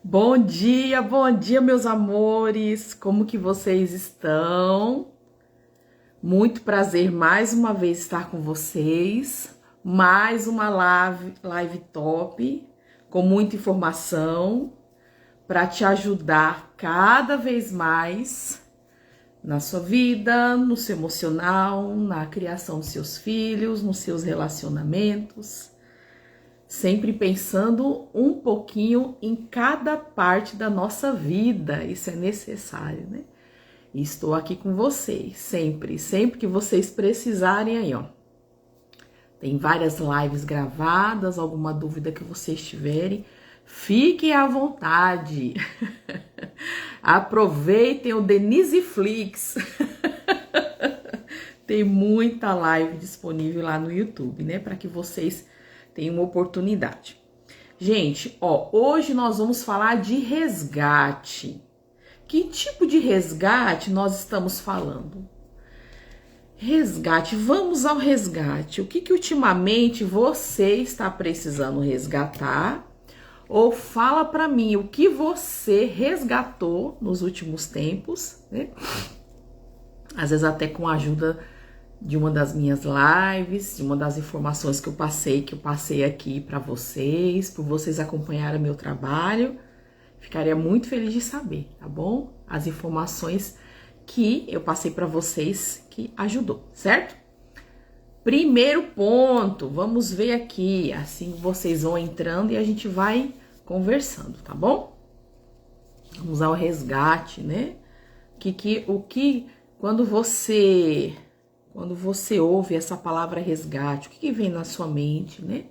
Bom dia, meus amores. Como que vocês estão? Muito prazer mais uma vez estar com vocês. Mais uma live top com muita informação para te ajudar cada vez mais na sua vida, no seu emocional, na criação dos seus filhos, nos seus relacionamentos. Sempre pensando um pouquinho em cada parte da nossa vida, isso é necessário, né? E estou aqui com vocês, sempre que vocês precisarem aí, ó. Tem várias lives gravadas, alguma dúvida que vocês tiverem, fiquem à vontade. Aproveitem o Deniseflix. Tem muita live disponível lá no YouTube, né? Para que vocês tem uma oportunidade. Gente, ó, hoje nós vamos falar de resgate. Que tipo de resgate nós estamos falando? Resgate, vamos ao resgate. O que ultimamente você está precisando resgatar? Ou fala para mim o que você resgatou nos últimos tempos, né? Às vezes até com a ajuda de uma das minhas lives, de uma das informações que eu passei aqui para vocês, por vocês acompanharem meu trabalho. Ficaria muito feliz de saber, tá bom? As informações que eu passei para vocês que ajudou, certo? Primeiro ponto, vamos ver aqui, assim vocês vão entrando e a gente vai conversando, tá bom? Vamos ao resgate, né? Quando você ouve essa palavra resgate, o que vem na sua mente, né?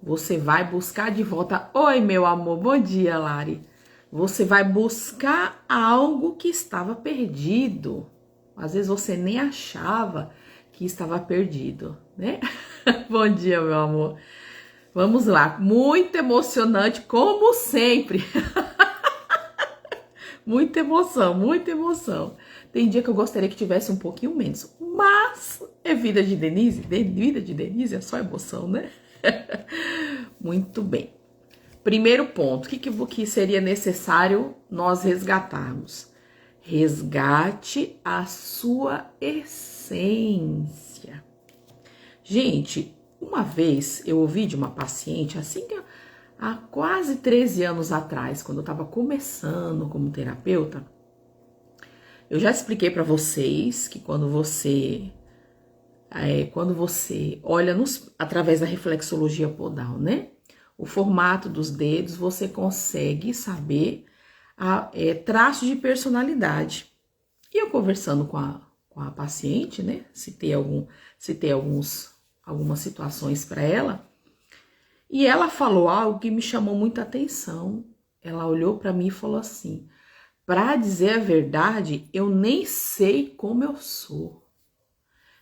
Você vai buscar de volta. Oi, meu amor, bom dia, Lari. Você vai buscar algo que estava perdido. Às vezes você nem achava que estava perdido, né? Bom dia, meu amor. Vamos lá, muito emocionante, como sempre. Muita emoção, muita emoção. Tem dia que eu gostaria que tivesse um pouquinho menos, mas é vida de Denise, é só emoção, né? Muito bem. Primeiro ponto, o que seria necessário nós resgatarmos? Resgate a sua essência. Gente, uma vez eu ouvi de uma paciente, assim que há quase 13 anos atrás, quando eu estava começando como terapeuta, eu já expliquei para vocês que quando você olha através da reflexologia podal, né? O formato dos dedos, você consegue saber traços de personalidade. E eu conversando com a paciente, né? Citei algumas situações para ela. E ela falou algo que me chamou muita atenção. Ela olhou para mim e falou assim: para dizer a verdade, eu nem sei como eu sou.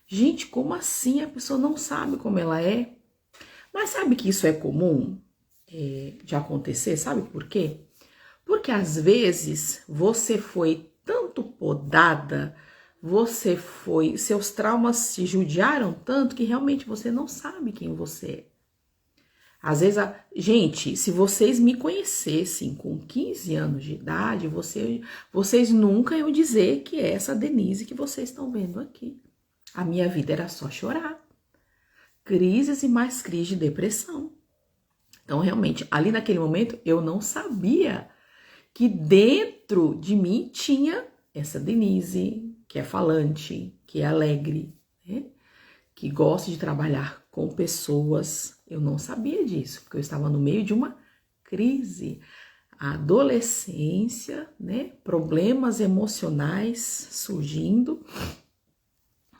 Gente, como assim? A pessoa não sabe como ela é? Mas sabe que isso é comum de acontecer? Sabe por quê? Porque às vezes você foi tanto podada, seus traumas te judiaram tanto que realmente você não sabe quem você é. Às vezes, gente, se vocês me conhecessem com 15 anos de idade, vocês nunca iam dizer que é essa Denise que vocês estão vendo aqui. A minha vida era só chorar. Crises e mais crises de depressão. Então, realmente, ali naquele momento, eu não sabia que dentro de mim tinha essa Denise, que é falante, que é alegre, né? Que gosta de trabalhar com pessoas. Eu não sabia disso, porque eu estava no meio de uma crise. A adolescência, né? Problemas emocionais surgindo.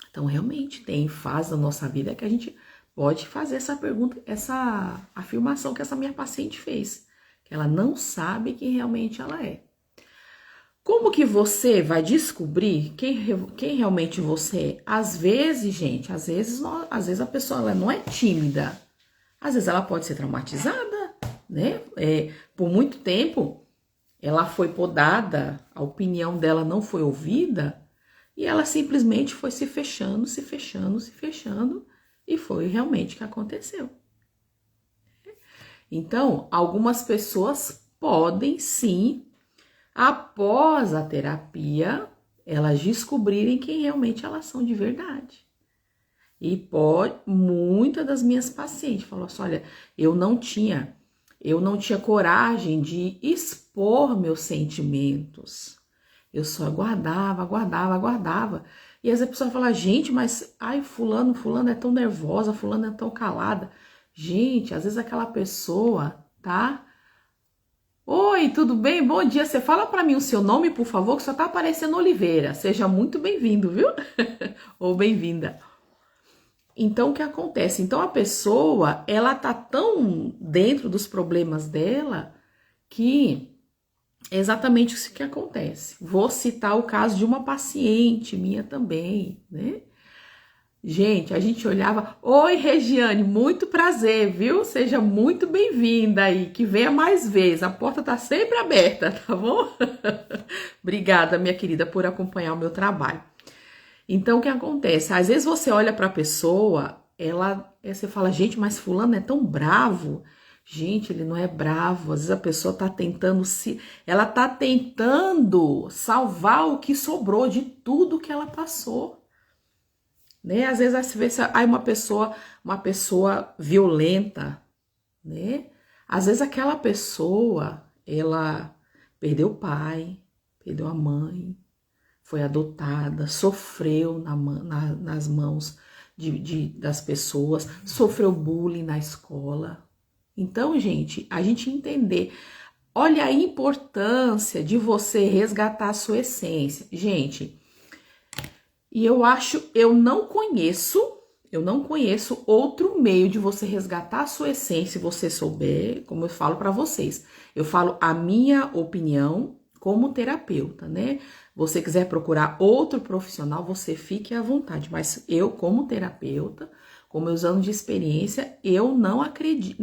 Então, realmente, tem fase da nossa vida que a gente pode fazer essa pergunta, essa afirmação que essa minha paciente fez. Que ela não sabe quem realmente ela é. Como que você vai descobrir quem realmente você é? Às vezes, gente, às vezes a pessoa ela não é tímida. Às vezes ela pode ser traumatizada, né? Por muito tempo, ela foi podada, a opinião dela não foi ouvida, e ela simplesmente foi se fechando, e foi realmente o que aconteceu. Então, algumas pessoas podem sim, após a terapia, elas descobrirem quem realmente elas são de verdade. E muitas das minhas pacientes falaram assim, olha, eu não tinha coragem de expor meus sentimentos. Eu só guardava. E às vezes a pessoa fala, gente, mas ai, fulano é tão nervosa, fulano é tão calada. Gente, às vezes aquela pessoa, tá? Oi, tudo bem? Bom dia. Você fala para mim o seu nome, por favor, que só tá aparecendo Oliveira. Seja muito bem-vindo, viu? Ou bem-vinda. Então, o que acontece? Então, a pessoa, ela tá tão dentro dos problemas dela que é exatamente isso que acontece. Vou citar o caso de uma paciente minha também, né? Gente, a gente olhava, oi Regiane, muito prazer, viu? Seja muito bem-vinda aí, que venha mais vezes, a porta tá sempre aberta, tá bom? Obrigada, minha querida, por acompanhar o meu trabalho. Então, o que acontece? Às vezes você olha para a pessoa, você fala, gente, mas fulano é tão bravo. Gente, ele não é bravo. Às vezes a pessoa tá tentando ela tá tentando salvar o que sobrou de tudo que ela passou. Né? Às vezes você vê aí uma pessoa violenta, né? Às vezes aquela pessoa, ela perdeu o pai, perdeu a mãe, foi adotada, sofreu nas mãos das pessoas, sofreu bullying na escola. Então, gente, a gente entender, olha a importância de você resgatar a sua essência. Gente, e eu não conheço outro meio de você resgatar a sua essência, se você souber, como eu falo para vocês. Eu falo a minha opinião como terapeuta, né? Você quiser procurar outro profissional, você fique à vontade. Mas eu, como terapeuta, com meus anos de experiência, eu não acredito,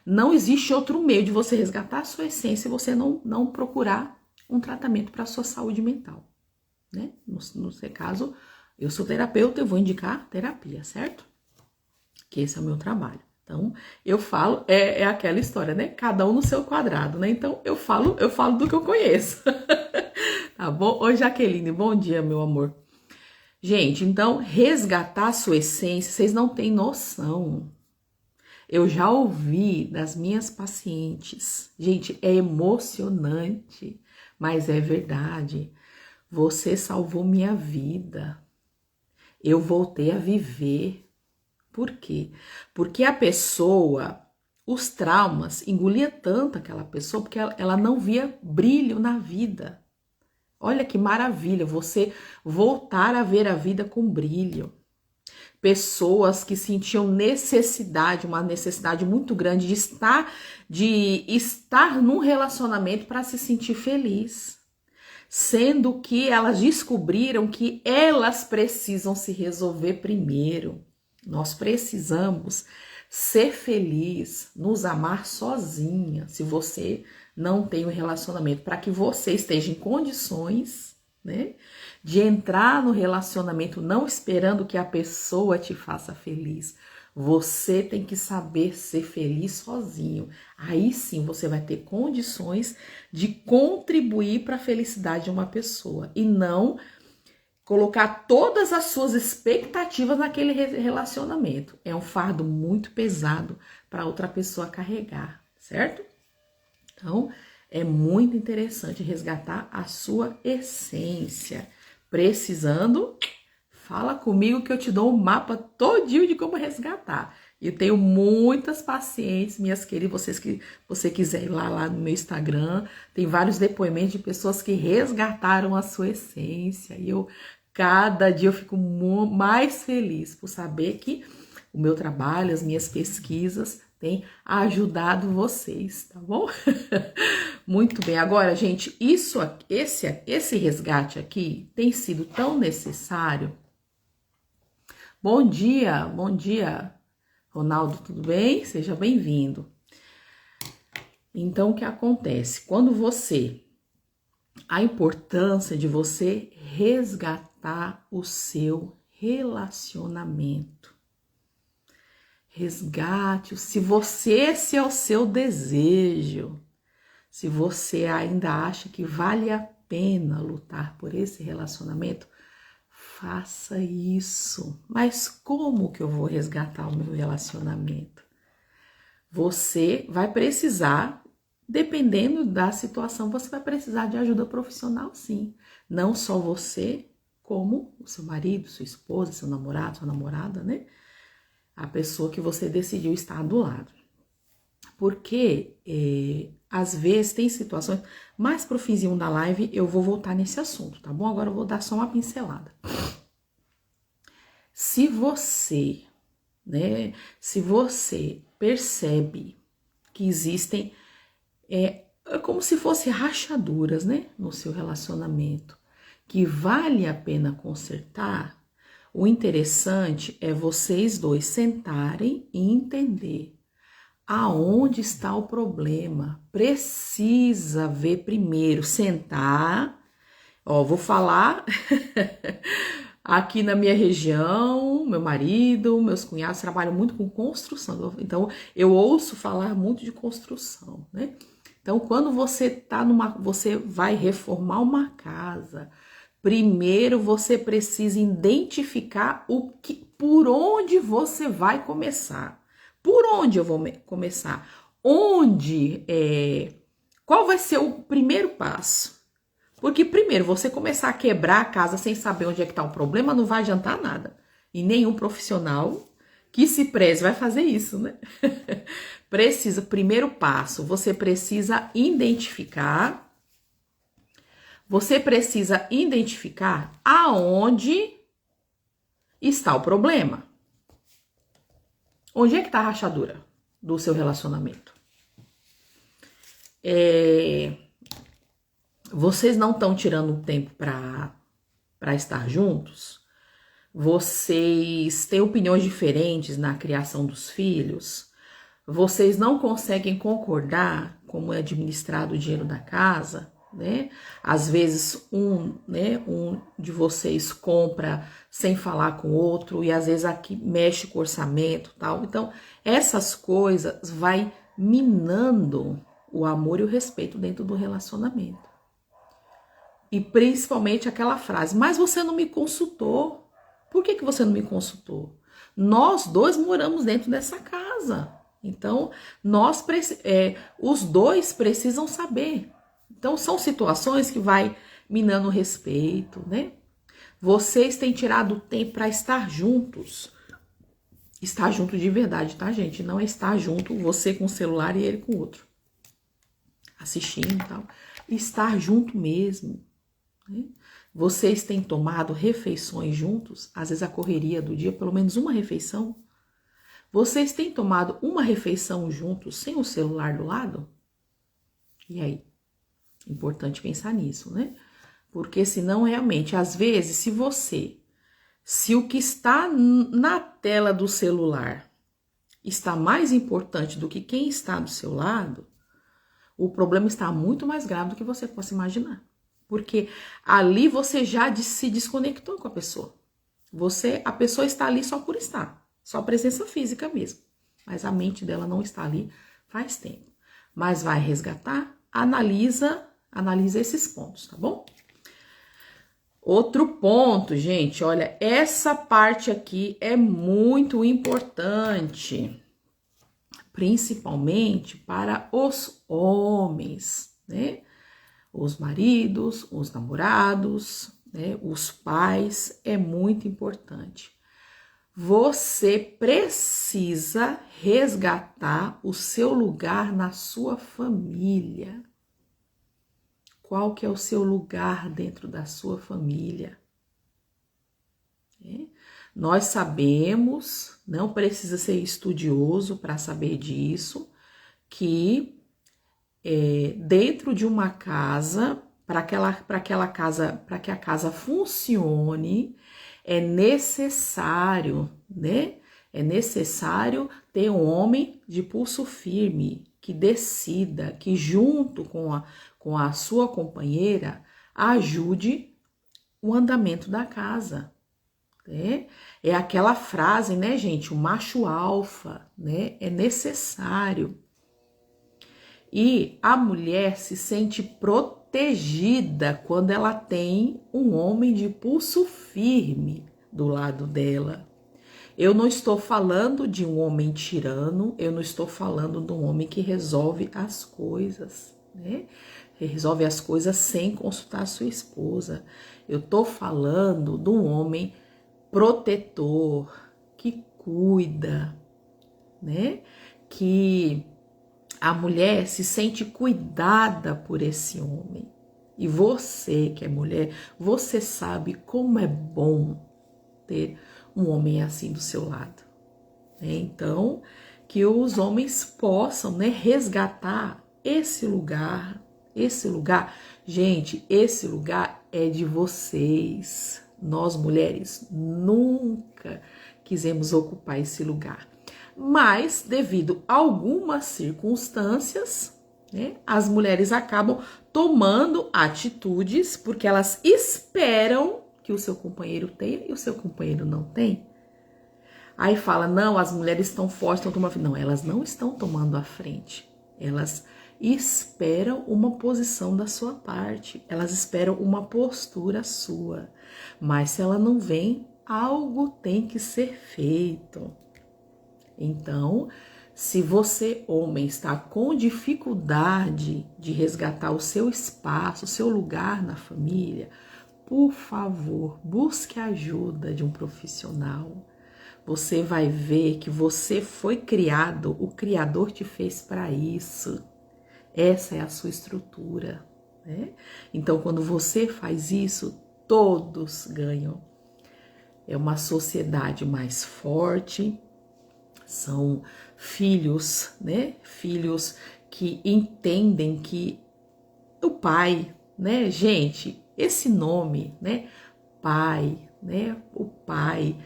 não existe outro meio de você resgatar a sua essência e você não procurar um tratamento para a sua saúde mental, né? No seu caso, eu sou terapeuta, eu vou indicar terapia, certo? Que esse é o meu trabalho. Então, eu falo, é aquela história, né? Cada um no seu quadrado, né? Então, eu falo do que eu conheço. Tá bom? Oi, Jaqueline, bom dia, meu amor. Gente, então, resgatar a sua essência, vocês não têm noção. Eu já ouvi das minhas pacientes. Gente, é emocionante, mas é verdade. Você salvou minha vida. Eu voltei a viver. Por quê? Porque a pessoa, os traumas, engolia tanto aquela pessoa, porque ela não via brilho na vida. Olha que maravilha, você voltar a ver a vida com brilho. Pessoas que sentiam uma necessidade muito grande de estar num relacionamento para se sentir feliz. Sendo que elas descobriram que elas precisam se resolver primeiro. Nós precisamos ser feliz, nos amar sozinha, se você não tem um relacionamento, para que você esteja em condições, né, de entrar no relacionamento não esperando que a pessoa te faça feliz. Você tem que saber ser feliz sozinho. Aí sim você vai ter condições de contribuir para a felicidade de uma pessoa e não colocar todas as suas expectativas naquele relacionamento. É um fardo muito pesado para outra pessoa carregar, certo? Então, é muito interessante resgatar a sua essência. Precisando, fala comigo que eu te dou um mapa todinho de como resgatar. Eu tenho muitas pacientes, minhas queridas, você quiser ir lá no meu Instagram, tem vários depoimentos de pessoas que resgataram a sua essência. E cada dia eu fico mais feliz por saber que o meu trabalho, as minhas pesquisas têm ajudado vocês, tá bom? Muito bem. Agora, gente, esse resgate aqui tem sido tão necessário. Bom dia, Ronaldo, tudo bem? Seja bem-vindo. Então, o que acontece? A importância de você resgatar o seu relacionamento. Resgate, se esse é o seu desejo, Se você ainda acha que vale a pena lutar por esse relacionamento, faça isso. Mas como que eu vou resgatar o meu relacionamento? Você vai precisar, dependendo da situação, você vai precisar de ajuda profissional, sim. Não só você, como o seu marido, sua esposa, seu namorado, sua namorada, né? A pessoa que você decidiu estar do lado. Porque, às vezes, tem situações... Mais pro finzinho da live, eu vou voltar nesse assunto, tá bom? Agora eu vou dar só uma pincelada. Se você, né? Se você percebe que existem... É como se fossem rachaduras, né? No seu relacionamento. Que vale a pena consertar... O interessante é vocês dois sentarem e entender aonde está o problema. Precisa ver primeiro, sentar. Ó, vou falar aqui na minha região, meu marido, meus cunhados trabalham muito com construção. Então, eu ouço falar muito de construção, né? Então, quando você vai reformar uma casa, primeiro você precisa identificar por onde você vai começar. Por onde eu vou começar? Qual vai ser o primeiro passo? Porque primeiro, você começar a quebrar a casa sem saber onde é que está o problema, não vai adiantar nada. E nenhum profissional que se preze vai fazer isso, né? Primeiro passo, você precisa identificar aonde está o problema. Onde é que está a rachadura do seu relacionamento? Vocês não estão tirando tempo para estar juntos? Vocês têm opiniões diferentes na criação dos filhos? Vocês não conseguem concordar como é administrado o dinheiro da casa? Né? Às vezes um de vocês compra sem falar com o outro e às vezes aqui mexe com o orçamento, tal. Então, essas coisas vai minando o amor e o respeito dentro do relacionamento. E principalmente aquela frase: mas você não me consultou. Por que você não me consultou? Nós dois moramos dentro dessa casa. Então, os dois precisam saber. Então, são situações que vai minando o respeito, né? Vocês têm tirado tempo para estar juntos. Estar junto de verdade, tá, gente? Não é estar junto, você com o celular e ele com o outro. Assistindo e tal. Estar junto mesmo. Né? Vocês têm tomado refeições juntos? Às vezes a correria do dia, pelo menos uma refeição. Vocês têm tomado uma refeição juntos sem o celular do lado? E aí? Importante pensar nisso, né? Porque senão realmente, às vezes, se o que está na tela do celular está mais importante do que quem está do seu lado, o problema está muito mais grave do que você possa imaginar. Porque ali você já se desconectou com a pessoa. A pessoa está ali só por estar, só presença física mesmo. Mas a mente dela não está ali faz tempo. Mas vai resgatar, analisa esses pontos, tá bom? Outro ponto, gente, olha, essa parte aqui é muito importante, principalmente para os homens, né? Os maridos, os namorados, né? Os pais, é muito importante. Você precisa resgatar o seu lugar na sua família. Qual que é o seu lugar dentro da sua família? Nós sabemos, não precisa ser estudioso para saber disso, que dentro de uma casa, para que a casa funcione, é necessário, né? É necessário ter um homem de pulso firme, que decida, que junto com a sua companheira ajude o andamento da casa. Né? É aquela frase, né, gente? O macho alfa, né? É necessário. E a mulher se sente protegida quando ela tem um homem de pulso firme do lado dela. Eu não estou falando de um homem tirano, eu não estou falando de um homem que resolve as coisas, né? Resolve as coisas sem consultar sua esposa. Eu estou falando de um homem protetor, que cuida, né? Que a mulher se sente cuidada por esse homem. E você que é mulher, você sabe como é bom ter um homem assim do seu lado. Então, que os homens possam, né, resgatar esse lugar. Esse lugar, gente, esse lugar é de vocês. Nós mulheres nunca quisemos ocupar esse lugar. Mas, devido a algumas circunstâncias, né, as mulheres acabam tomando atitudes porque elas esperam que o seu companheiro tenha e o seu companheiro não tem. Aí fala, não, as mulheres estão fortes, estão tomando... Não, elas não estão tomando a frente. Elas esperam uma posição da sua parte. Elas esperam uma postura sua. Mas se ela não vem, algo tem que ser feito. Então, se você, homem, está com dificuldade de resgatar o seu espaço, o seu lugar na família, por favor, busque a ajuda de um profissional. Você vai ver que você foi criado, o Criador te fez para isso. Essa é a sua estrutura, né? Então, quando você faz isso, todos ganham. É uma sociedade mais forte, são filhos, né? Filhos que entendem que o pai, né? Gente, esse nome, né? Pai, né? O pai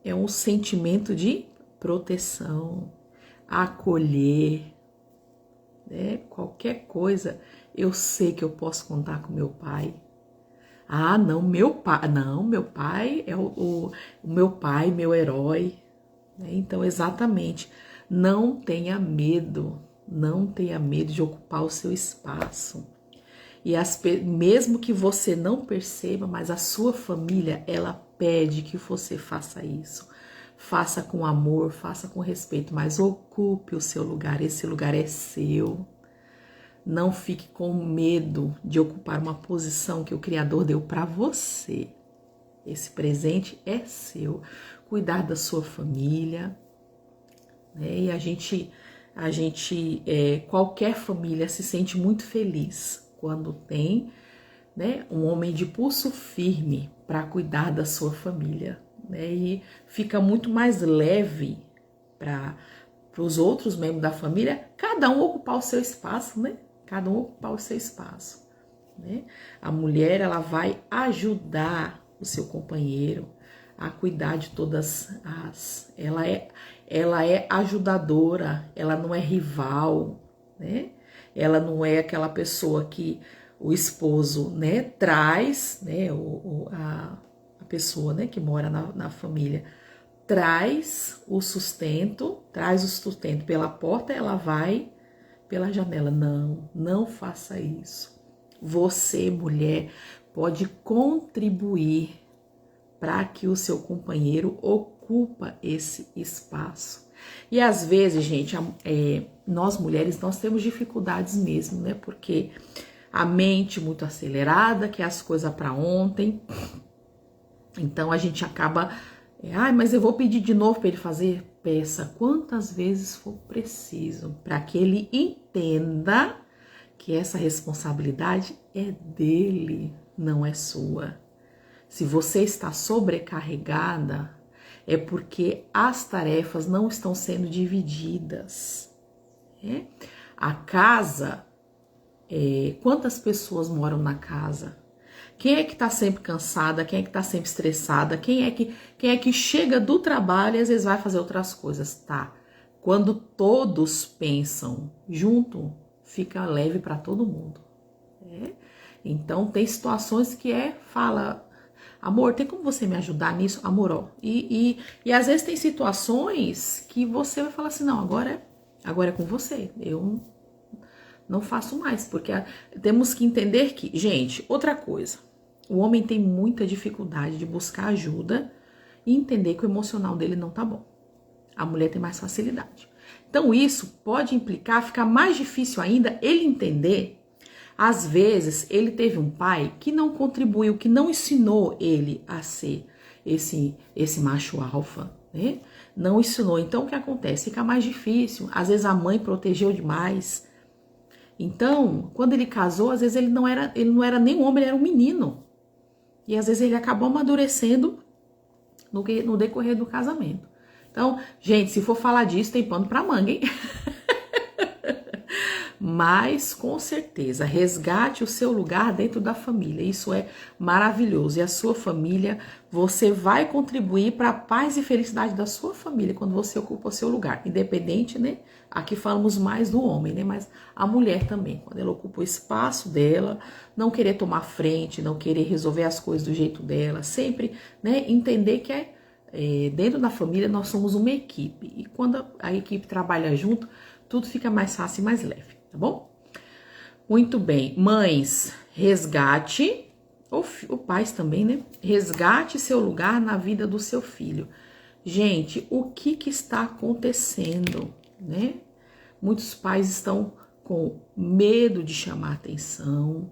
é um sentimento de proteção, acolher, né? Qualquer coisa, eu sei que eu posso contar com meu pai. Ah, não, meu pai é o meu pai, meu herói. Então, exatamente, não tenha medo de ocupar o seu espaço. E mesmo que você não perceba, mas a sua família, ela pede que você faça isso. Faça com amor, faça com respeito, mas ocupe o seu lugar, esse lugar é seu. Não fique com medo de ocupar uma posição que o Criador deu para você. Esse presente é seu. Cuidar da sua família, né? E a gente qualquer família se sente muito feliz quando tem, né, um homem de pulso firme para cuidar da sua família, né? E fica muito mais leve para os outros membros da família, cada um ocupar o seu espaço, né? Cada um ocupar o seu espaço, né? A mulher, ela vai ajudar o seu companheiro a cuidar de todas as... Ela é ajudadora, ela não é rival, né? Ela não é aquela pessoa que o esposo, né, traz, né, a pessoa, né, que mora na família, traz o sustento pela porta, ela vai pela janela. Não faça isso. Você, mulher, pode contribuir para que o seu companheiro ocupa esse espaço. E às vezes, gente, nós mulheres, nós temos dificuldades mesmo, né? Porque a mente muito acelerada, quer as coisas para ontem. Então a gente acaba, mas eu vou pedir de novo para ele fazer. Peça quantas vezes for preciso, para que ele entenda que essa responsabilidade é dele, não é sua. Se você está sobrecarregada, é porque as tarefas não estão sendo divididas. Né? A casa, quantas pessoas moram na casa? Quem é que está sempre cansada? Quem é que está sempre estressada? Quem é que chega do trabalho e às vezes vai fazer outras coisas? Tá. Quando todos pensam junto, fica leve para todo mundo. Né? Então, tem situações que fala... Amor, tem como você me ajudar nisso? Amor, ó. E às vezes tem situações que você vai falar assim, não, agora Agora é com você. Eu não faço mais, porque temos que entender que, gente, outra coisa, o homem tem muita dificuldade de buscar ajuda e entender que o emocional dele não tá bom. A mulher tem mais facilidade. Então isso pode implicar, ficar mais difícil ainda ele entender. Às vezes ele teve um pai que não contribuiu, que não ensinou ele a ser esse macho alfa, né? Não ensinou. Então o que acontece? Fica mais difícil. Às vezes a mãe protegeu demais. Então, quando ele casou, às vezes ele não era nem um homem, ele era um menino. E às vezes ele acabou amadurecendo no decorrer do casamento. Então, gente, se for falar disso, tem pano pra manga, hein? Mas, com certeza, resgate o seu lugar dentro da família. Isso é maravilhoso. E a sua família, você vai contribuir para a paz e felicidade da sua família quando você ocupa o seu lugar. Independente, né? Aqui falamos mais do homem, né? Mas a mulher também, quando ela ocupa o espaço dela, não querer tomar frente, não querer resolver as coisas do jeito dela, sempre, né? Entender que dentro da família nós somos uma equipe. E quando a equipe trabalha junto, tudo fica mais fácil e mais leve. Tá bom? Muito bem. Mães, resgate, ou pais também, né? Resgate seu lugar na vida do seu filho. Gente, o que está acontecendo, né? Muitos pais estão com medo de chamar atenção,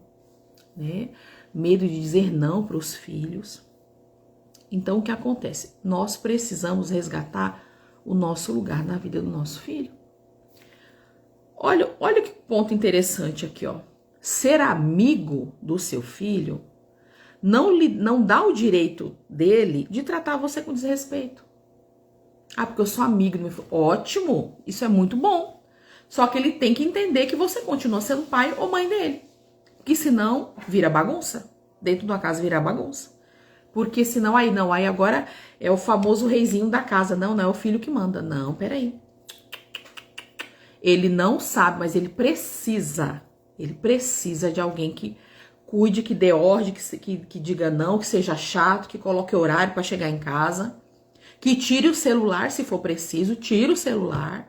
né? Medo de dizer não para os filhos. Então, o que acontece? Nós precisamos resgatar o nosso lugar na vida do nosso filho. Olha que ponto interessante aqui, ó. Ser amigo do seu filho não dá o direito dele de tratar você com desrespeito. Ah, porque eu sou amigo do meu filho. Ótimo, isso é muito bom. Só que ele tem que entender que você continua sendo pai ou mãe dele. Porque senão vira bagunça. Dentro de uma casa vira bagunça. Porque senão aí agora é o famoso reizinho da casa. Não é o filho que manda. Não, peraí. Ele não sabe, mas ele precisa de alguém que cuide, que dê ordem, que diga não, que seja chato, que coloque horário para chegar em casa, que tire o celular se for preciso, tire o celular,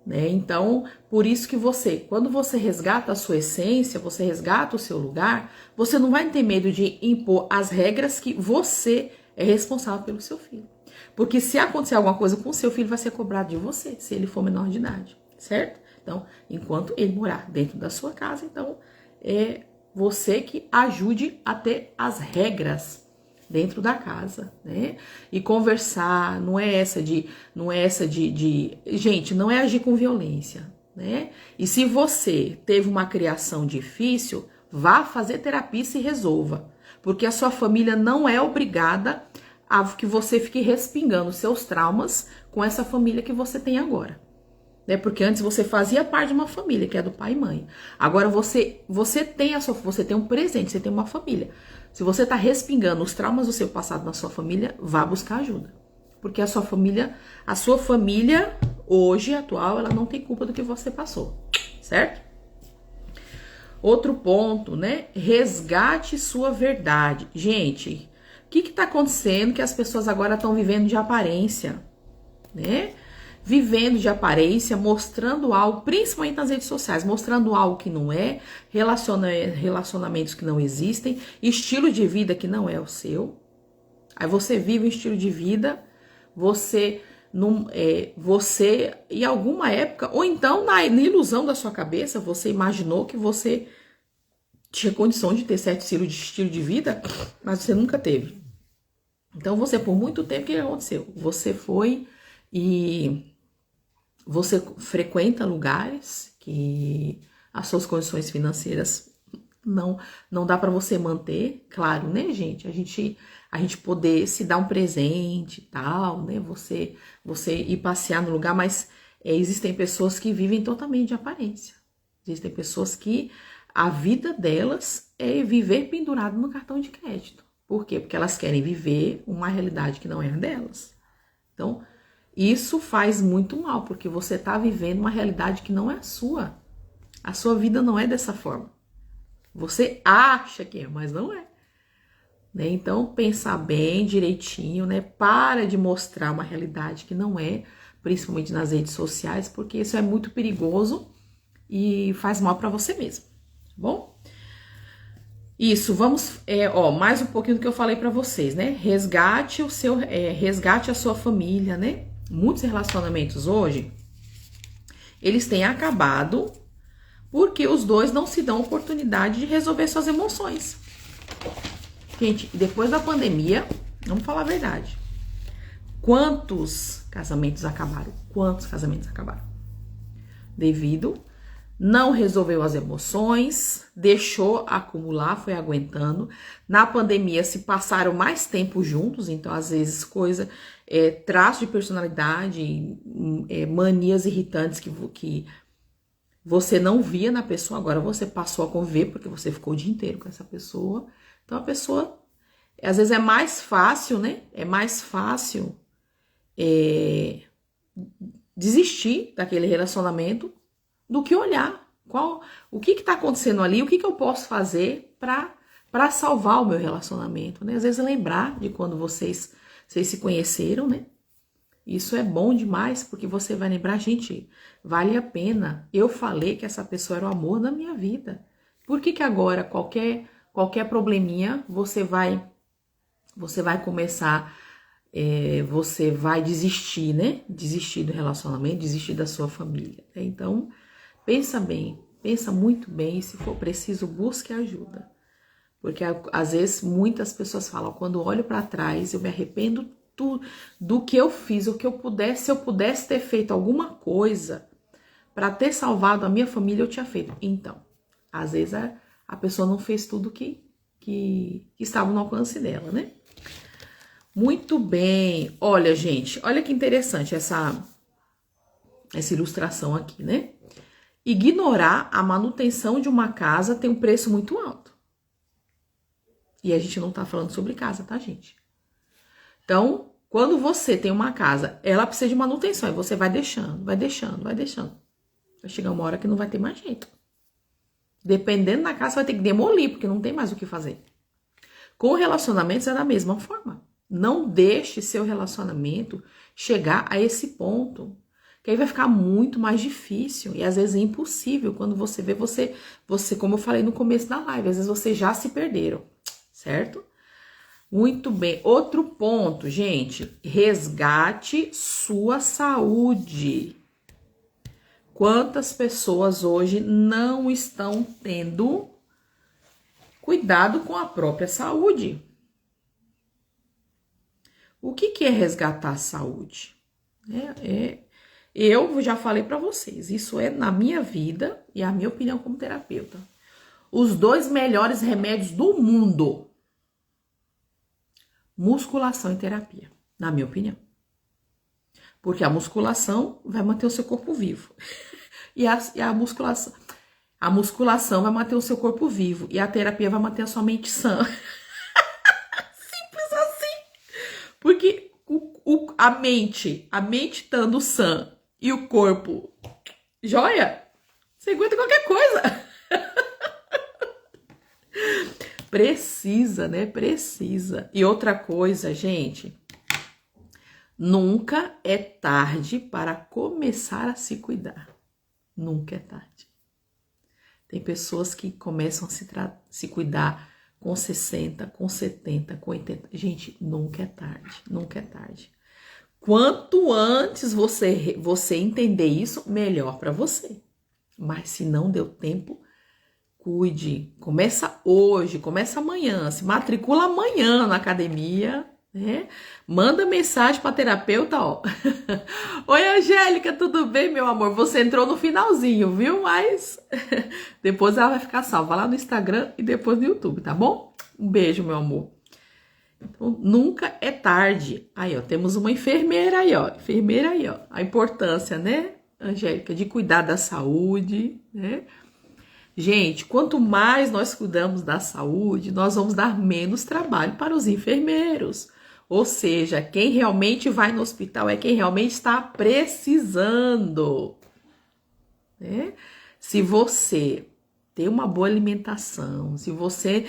né? Então, por isso que quando você resgata a sua essência, você resgata o seu lugar, você não vai ter medo de impor as regras que você é responsável pelo seu filho. Porque se acontecer alguma coisa com o seu filho, vai ser cobrado de você, se ele for menor de idade, certo? Então, enquanto ele morar dentro da sua casa, então é você que ajude a ter as regras dentro da casa, né? E conversar, não é essa de gente, não é agir com violência, né? E se você teve uma criação difícil, vá fazer terapia e se resolva, porque a sua família não é obrigada a que você fique respingando seus traumas com essa família que você tem agora, né? Porque antes você fazia parte de uma família, que é do pai e mãe. Agora você tem um presente, você tem uma família. Se você está respingando os traumas do seu passado na sua família, vá buscar ajuda. Porque a sua família hoje, atual, ela não tem culpa do que você passou, certo? Outro ponto, né? Resgate sua verdade. Gente, o que está acontecendo que as pessoas agora estão vivendo de aparência, né? Vivendo de aparência, mostrando algo, principalmente nas redes sociais, mostrando algo que não é, relacionamentos que não existem, estilo de vida que não é o seu. Aí você vive um estilo de vida, você em alguma época, ou então na ilusão da sua cabeça, você imaginou que você tinha condição de ter certo estilo de vida, mas você nunca teve. Então você, por muito tempo, o que aconteceu? Você foi e você frequenta lugares que as suas condições financeiras não dá para você manter, claro, né, gente? A gente poder se dar um presente e tal, né? Você ir passear no lugar, mas existem pessoas que vivem totalmente de aparência. Existem pessoas que a vida delas é viver pendurado no cartão de crédito. Por quê? Porque elas querem viver uma realidade que não é a delas. Então, isso faz muito mal, porque você está vivendo uma realidade que não é a sua. A sua vida não é dessa forma. Você acha que é, mas não é. Né? Então, pensar bem, direitinho, né? Para de mostrar uma realidade que não é, principalmente nas redes sociais, porque isso é muito perigoso e faz mal para você mesmo, tá bom? Isso, vamos, mais um pouquinho do que eu falei para vocês, né? Resgate resgate a sua família, né? Muitos relacionamentos hoje, eles têm acabado porque os dois não se dão oportunidade de resolver suas emoções. Gente, depois da pandemia, vamos falar a verdade. Quantos casamentos acabaram? Quantos casamentos acabaram? Devido não resolveu as emoções, deixou acumular, foi aguentando. Na pandemia se passaram mais tempo juntos, então às vezes traço de personalidade, manias irritantes que você não via na pessoa, agora você passou a conviver porque você ficou o dia inteiro com essa pessoa. Então a pessoa, às vezes é mais fácil, né? É mais fácil desistir daquele relacionamento do que olhar o que está acontecendo ali, o que eu posso fazer para salvar o meu relacionamento, né? Às vezes lembrar de quando vocês se conheceram, né? Isso é bom demais, porque você vai lembrar, gente, vale a pena. Eu falei que essa pessoa era o amor da minha vida. Por que agora qualquer probleminha você vai começar, você vai desistir, né? Desistir do relacionamento, desistir da sua família. Então, pensa bem, pensa muito bem, e se for preciso, busque ajuda. Porque às vezes muitas pessoas falam, quando olho para trás, eu me arrependo do que eu fiz, se eu pudesse ter feito alguma coisa para ter salvado a minha família, eu tinha feito. Então, às vezes a pessoa não fez tudo que estava no alcance dela, né? Muito bem. Olha, gente, olha que interessante essa ilustração aqui, né? Ignorar a manutenção de uma casa tem um preço muito alto. E a gente não tá falando sobre casa, tá, gente? Então, quando você tem uma casa, ela precisa de manutenção, e você vai deixando. Vai chegar uma hora que não vai ter mais jeito. Dependendo da casa, você vai ter que demolir, porque não tem mais o que fazer. Com relacionamentos é da mesma forma. Não deixe seu relacionamento chegar a esse ponto, que aí vai ficar muito mais difícil e às vezes é impossível. Quando você vê, você, como eu falei no começo da live, às vezes vocês já se perderam, certo? Muito bem. Outro ponto, gente, resgate sua saúde. Quantas pessoas hoje não estão tendo cuidado com a própria saúde? O que é resgatar a saúde? Eu já falei para vocês, isso é na minha vida e a minha opinião como terapeuta. Os 2 melhores remédios do mundo: musculação e terapia, na minha opinião. Porque a musculação vai manter o seu corpo vivo. e a musculação vai manter o seu corpo vivo. E a terapia vai manter a sua mente sã. Simples assim. Porque a mente estando sã e o corpo joia, você aguenta qualquer coisa. Precisa, né? Precisa. E outra coisa, gente, nunca é tarde para começar a se cuidar. Nunca é tarde. Tem pessoas que começam a se cuidar com 60, com 70, com 80. Gente, nunca é tarde. Nunca é tarde. Quanto antes você entender isso, melhor para você. Mas se não deu tempo, cuide. Começa hoje, começa amanhã. Se matricula amanhã na academia, né? Manda mensagem para terapeuta, ó. Oi, Angélica, tudo bem, meu amor? Você entrou no finalzinho, viu? Mas depois ela vai ficar salva lá no Instagram e depois no YouTube, tá bom? Um beijo, meu amor. Então, nunca é tarde. Aí, ó, temos uma enfermeira aí, ó. Enfermeira aí, ó. A importância, né, Angélica, de cuidar da saúde, né? Gente, quanto mais nós cuidamos da saúde, nós vamos dar menos trabalho para os enfermeiros. Ou seja, quem realmente vai no hospital é quem realmente está precisando, né? Se você tem uma boa alimentação, se você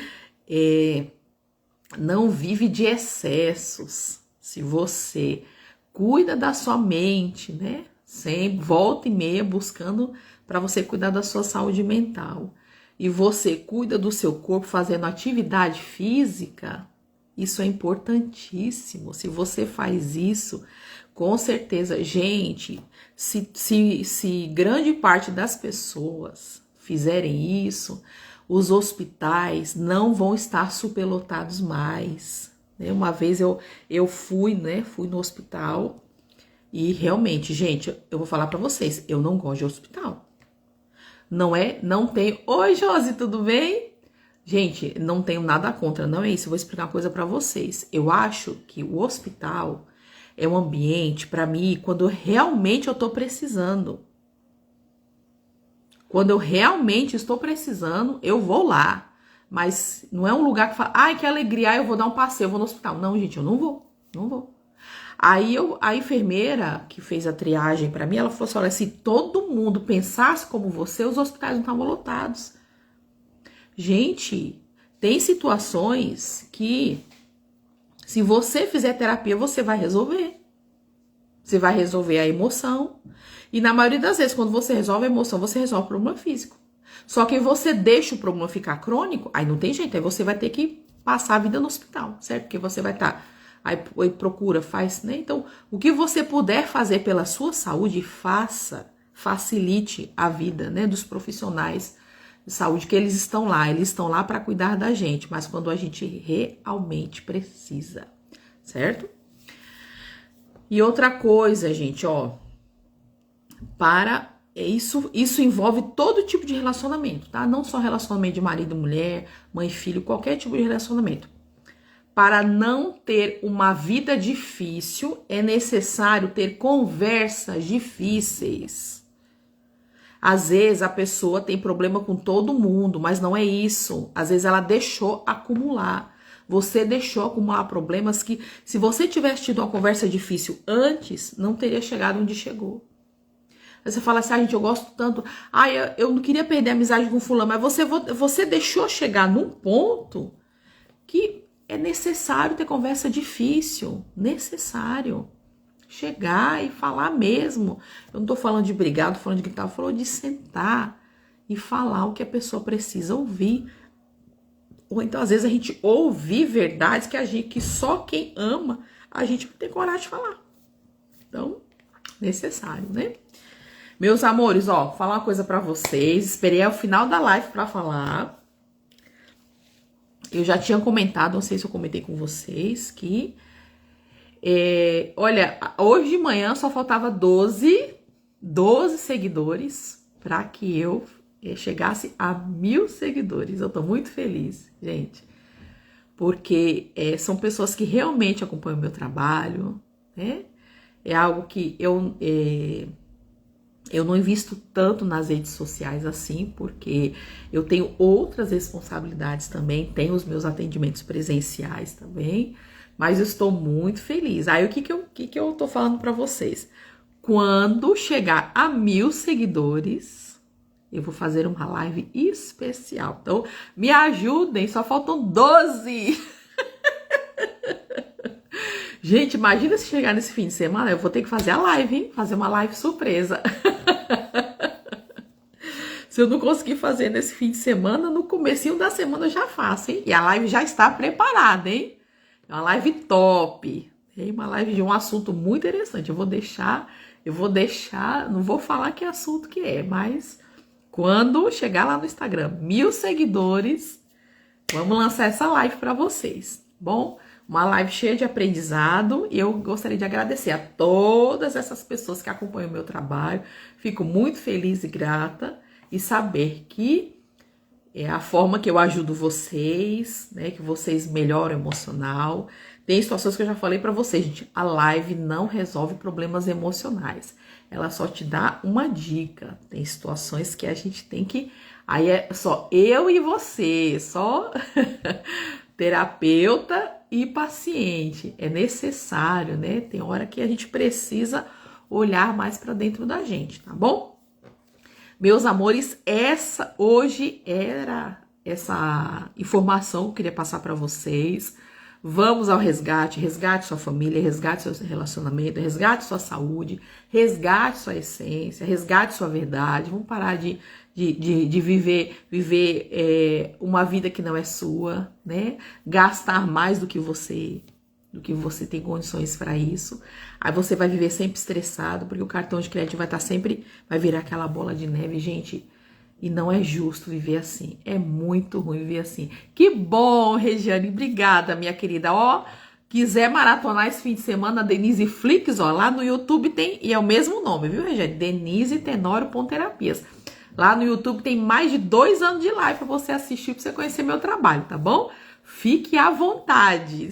não vive de excessos, se você cuida da sua mente, né? Sempre, volta e meia, buscando para você cuidar da sua saúde mental. E você cuida do seu corpo fazendo atividade física, isso é importantíssimo. Se você faz isso, com certeza, gente, se grande parte das pessoas fizerem isso, os hospitais não vão estar superlotados mais. Uma vez eu fui no hospital e realmente, gente, eu vou falar pra vocês, eu não gosto de hospital. Não tenho... Oi, Josi, tudo bem? Gente, não tenho nada contra, não é isso. Eu vou explicar uma coisa pra vocês. Eu acho que o hospital é um ambiente pra mim quando realmente eu tô precisando. Quando eu realmente estou precisando, eu vou lá. Mas não é um lugar que fala, ai, que alegria, eu vou dar um passeio, eu vou no hospital. Não, gente, eu não vou. Aí a enfermeira que fez a triagem pra mim, ela falou assim, olha, se todo mundo pensasse como você, os hospitais não estavam lotados. Gente, tem situações que se você fizer terapia, você vai resolver. Você vai resolver a emoção. E na maioria das vezes, quando você resolve a emoção, você resolve o problema físico. Só que você deixa o problema ficar crônico, aí não tem jeito, aí você vai ter que passar a vida no hospital, certo? Porque você vai estar, aí procura, faz, né? Então, o que você puder fazer pela sua saúde, faça, facilite a vida, né, dos profissionais de saúde, que eles estão lá para cuidar da gente, mas quando a gente realmente precisa, certo? E outra coisa, gente, ó, isso envolve todo tipo de relacionamento, tá? Não só relacionamento de marido e mulher, mãe e filho, qualquer tipo de relacionamento. Para não ter uma vida difícil, é necessário ter conversas difíceis. Às vezes a pessoa tem problema com todo mundo, mas não é isso. Às vezes ela deixou acumular. Você deixou acumular problemas que, se você tivesse tido uma conversa difícil antes, não teria chegado onde chegou. Aí você fala assim, gente, eu gosto tanto. Eu não queria perder a amizade com fulano, mas você deixou chegar num ponto que é necessário ter conversa difícil. Necessário. Chegar e falar mesmo. Eu não tô falando de brigar, tô falando de gritar, eu falo de sentar e falar o que a pessoa precisa ouvir. Ou então, às vezes, a gente ouve verdades que só quem ama, a gente não tem coragem de falar. Então, necessário, né? Meus amores, ó, falar uma coisa pra vocês. Esperei ao final da live pra falar. Eu já tinha comentado, não sei se eu comentei com vocês, que... olha, hoje de manhã só faltava 12 seguidores pra que eu chegasse a 1000 seguidores. Eu tô muito feliz, gente. Porque são pessoas que realmente acompanham o meu trabalho, né? É algo que eu não invisto tanto nas redes sociais assim, porque eu tenho outras responsabilidades também, tenho os meus atendimentos presenciais também, mas eu estou muito feliz. Aí o que eu tô falando para vocês? Quando chegar a 1000 seguidores, eu vou fazer uma live especial. Então, me ajudem, só faltam 12. Gente, imagina se chegar nesse fim de semana, eu vou ter que fazer a live, hein? Fazer uma live surpresa. Se eu não conseguir fazer nesse fim de semana, no comecinho da semana eu já faço, hein? E a live já está preparada, hein? É uma live top. É uma live de um assunto muito interessante. Eu vou deixar, não vou falar que assunto que é, mas quando chegar lá no Instagram, 1000 seguidores, vamos lançar essa live para vocês, bom? Uma live cheia de aprendizado e eu gostaria de agradecer a todas essas pessoas que acompanham o meu trabalho. Fico muito feliz e grata e saber que é a forma que eu ajudo vocês, né, que vocês melhoram o emocional. Tem situações que eu já falei para vocês, gente, a live não resolve problemas emocionais. Ela só te dá uma dica. Tem situações que a gente tem que... Aí é só eu e você, só terapeuta e paciente. É necessário, né? Tem hora que a gente precisa olhar mais para dentro da gente, tá bom? Meus amores, hoje era essa informação que eu queria passar para vocês. Vamos ao resgate, resgate sua família, resgate seu relacionamento, resgate sua saúde, resgate sua essência, resgate sua verdade. Vamos parar de viver uma vida que não é sua, né? Gastar mais do que você tem condições para isso. Aí você vai viver sempre estressado, porque o cartão de crédito vai virar aquela bola de neve, gente. E não é justo viver assim. É muito ruim viver assim. Que bom, Regiane. Obrigada, minha querida. Ó, quiser maratonar esse fim de semana, Denise Flix, ó, lá no YouTube tem, e é o mesmo nome, viu, Regiane? Denise Tenório Terapias. Lá no YouTube tem mais de 2 anos de live para você assistir, para você conhecer meu trabalho, tá bom? Fique à vontade.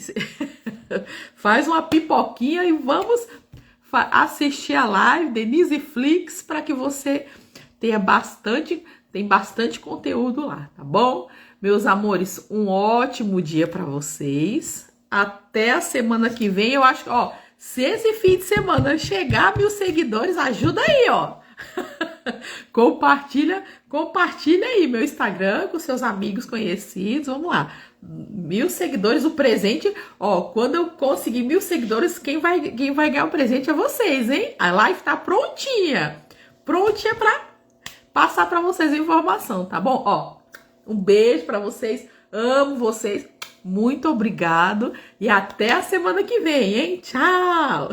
Faz uma pipoquinha e vamos assistir a live Denise Flix para que você tenha tem bastante conteúdo lá, tá bom? Meus amores, um ótimo dia para vocês. Até a semana que vem. Eu acho que, ó, se esse fim de semana chegar a 1000 seguidores, ajuda aí, ó. Compartilha aí meu Instagram com seus amigos conhecidos. Vamos lá. 1000 seguidores, o presente, ó, quando eu conseguir 1000 seguidores, quem vai ganhar o presente é vocês, hein? A live tá prontinha pra passar pra vocês a informação, tá bom? Ó, um beijo pra vocês, amo vocês, muito obrigado e até a semana que vem, hein? Tchau!